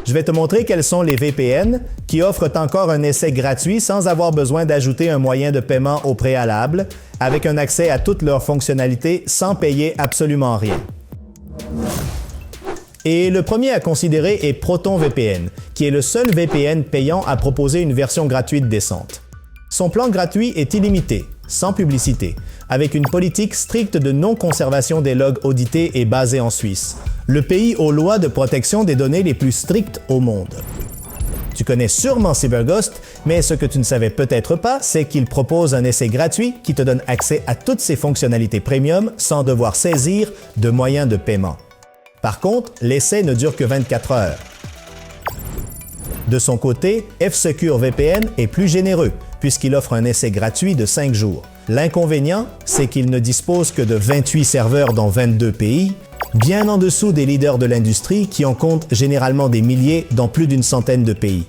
Je vais te montrer quels sont les VPN qui offrent encore un essai gratuit sans avoir besoin d'ajouter un moyen de paiement au préalable, avec un accès à toutes leurs fonctionnalités sans payer absolument rien. Et le premier à considérer est ProtonVPN, qui est le seul VPN payant à proposer une version gratuite décente. Son plan gratuit est illimité, sans publicité, avec une politique stricte de non-conservation des logs audités et basée en Suisse, le pays aux lois de protection des données les plus strictes au monde. Tu connais sûrement CyberGhost, mais ce que tu ne savais peut-être pas, c'est qu'il propose un essai gratuit qui te donne accès à toutes ses fonctionnalités premium sans devoir saisir de moyens de paiement. Par contre, l'essai ne dure que 24 heures. De son côté, F-Secure VPN est plus généreux, puisqu'il offre un essai gratuit de 5 jours. L'inconvénient, c'est qu'il ne dispose que de 28 serveurs dans 22 pays, bien en dessous des leaders de l'industrie qui en comptent généralement des milliers dans plus d'une centaine de pays.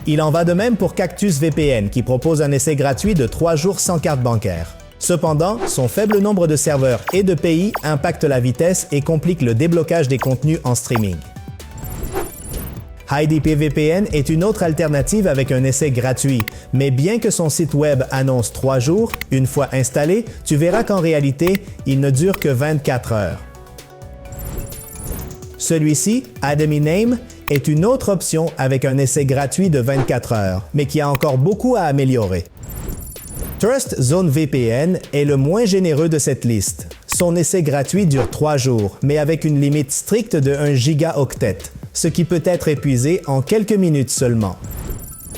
Il en va de même pour Cactus VPN, qui propose un essai gratuit de 3 jours sans carte bancaire. Cependant, son faible nombre de serveurs et de pays impacte la vitesse et complique le déblocage des contenus en streaming. HiDPVPN est une autre alternative avec un essai gratuit, mais bien que son site web annonce 3 jours, une fois installé, tu verras qu'en réalité, il ne dure que 24 heures. Celui-ci, Adminame, est une autre option avec un essai gratuit de 24 heures, mais qui a encore beaucoup à améliorer. TrustZone VPN est le moins généreux de cette liste. Son essai gratuit dure 3 jours, mais avec une limite stricte de 1 gigaoctet, ce qui peut être épuisé en quelques minutes seulement.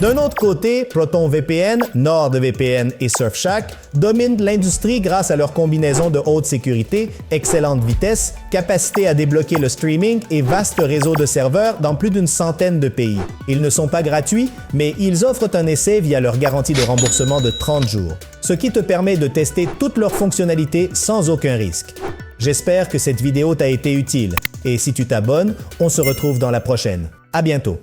D'un autre côté, ProtonVPN, NordVPN et Surfshark dominent l'industrie grâce à leur combinaison de haute sécurité, excellente vitesse, capacité à débloquer le streaming et vaste réseau de serveurs dans plus d'une centaine de pays. Ils ne sont pas gratuits, mais ils offrent un essai via leur garantie de remboursement de 30 jours, ce qui te permet de tester toutes leurs fonctionnalités sans aucun risque. J'espère que cette vidéo t'a été utile, et si tu t'abonnes, on se retrouve dans la prochaine. À bientôt!